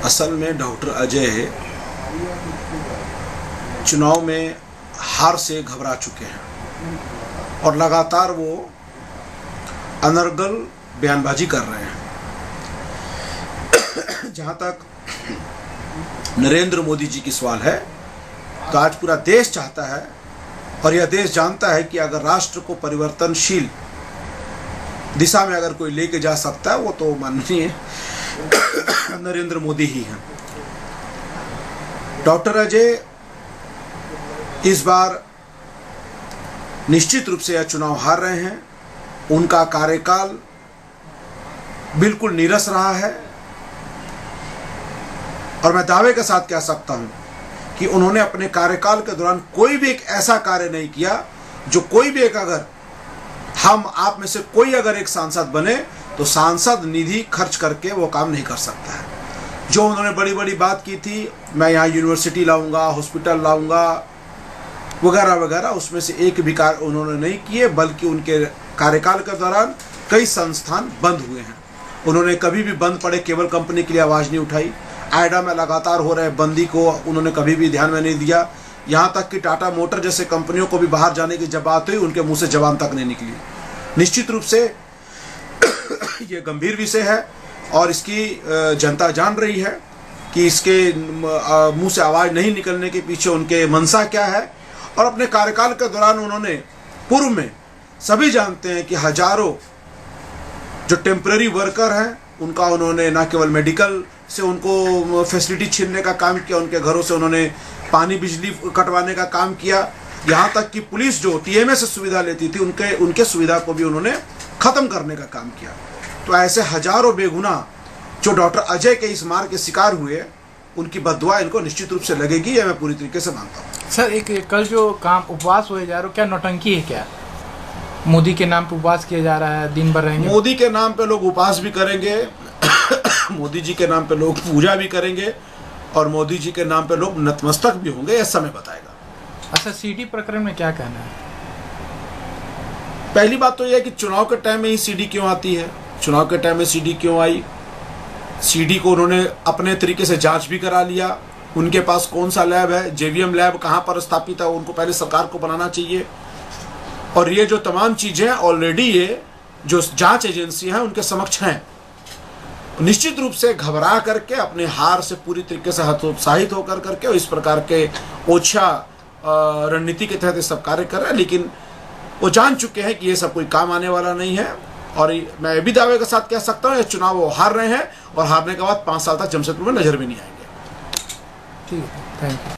असल में डॉक्टर अजय चुनाव में हार से घबरा चुके हैं और लगातार वो अनर्गल बयानबाजी कर रहे हैं। जहाँ तक नरेंद्र मोदी जी की सवाल है तो आज पूरा देश चाहता है और यह देश जानता है कि अगर राष्ट्र को परिवर्तनशील दिशा में अगर कोई लेके जा सकता है वो तो माननीय नरेंद्र मोदी ही हैं। डॉक्टर अजय इस बार निश्चित रूप से यह चुनाव हार रहे हैं। उनका कार्यकाल बिल्कुल नीरस रहा है और मैं दावे के साथ कह सकता हूं कि उन्होंने अपने कार्यकाल के दौरान कोई भी एक ऐसा कार्य नहीं किया जो कोई भी एक अगर हम आप में से कोई अगर एक सांसद बने तो सांसद निधि खर्च करके वो काम नहीं कर सकता है। जो उन्होंने बड़ी बड़ी बात की थी, मैं यहाँ यूनिवर्सिटी लाऊंगा, हॉस्पिटल लाऊंगा वगैरह वगैरह, उसमें से एक भी कार्य उन्होंने नहीं किए, बल्कि उनके कार्यकाल के दौरान कई संस्थान बंद हुए हैं। उन्होंने कभी भी बंद पड़े केबल कंपनी के लिए आवाज़ नहीं उठाई। आइडा में लगातार हो रहे बंदी को उन्होंने कभी भी ध्यान में नहीं दिया। यहाँ तक कि टाटा मोटर जैसे कंपनियों को भी बाहर जाने की जब बात हुई उनके मुंह से जबान तक नहीं निकली। निश्चित रूप से ये गंभीर विषय है और इसकी जनता जान रही है कि इसके मुंह से आवाज़ नहीं निकलने के पीछे उनके मंशा क्या है। और अपने कार्यकाल के दौरान उन्होंने पूर्व में सभी जानते हैं कि हजारों जो टेम्पररी वर्कर हैं उनका उन्होंने न केवल मेडिकल से उनको फैसिलिटी छीनने का काम किया, उनके घरों से उन्होंने पानी बिजली कटवाने का काम किया। यहाँ तक कि पुलिस जो टीएमए से सुविधा लेती थी उनके सुविधा को भी उन्होंने खत्म करने का काम किया। तो ऐसे हजारों बेगुनाह जो डॉक्टर अजय के इस मार के शिकार हुए उनकी बद्दुआ इनको निश्चित रूप से लगेगी, यह मैं पूरी तरीके से मानता हूँ। सर, एक कल जो काम उपवास हुए जा रहे हो, क्या नौटंकी है? क्या मोदी के नाम पे उपवास किया जा रहा है? दिन भर रहेंगे? मोदी के नाम पे लोग उपवास भी करेंगे मोदी जी के नाम पे लोग पूजा भी करेंगे और मोदी जी के नाम पे लोग नतमस्तक भी होंगे, यह समय बताएगा। अच्छा, सीडी प्रकरण में क्या कहना है? पहली बात तो यह है कि चुनाव के टाइम में ही सीडी क्यों आती है, चुनाव के टाइम में सीडी क्यों आई? सीडी को उन्होंने अपने तरीके से जांच भी करा लिया। उनके पास कौन सा लैब है, जेवीएम लैब कहाँ पर स्थापित है, उनको पहले सरकार को बनाना चाहिए। और ये जो तमाम चीजें ऑलरेडी ये जो जांच एजेंसी हैं उनके समक्ष हैं। निश्चित रूप से घबरा करके अपने हार से पूरी तरीके से हतोत्साहित होकर करके और इस प्रकार के ओछा रणनीति के तहत सब कार्य कर रहे हैं, लेकिन वो जान चुके हैं कि ये सब कोई काम आने वाला नहीं है। और मैं भी दावे के साथ कह सकता हूँ ये चुनाव वो हार रहे हैं और हारने के बाद 5 साल तक जमशेदपुर में नजर भी नहीं आएंगे। ठीक है, थैंक यू।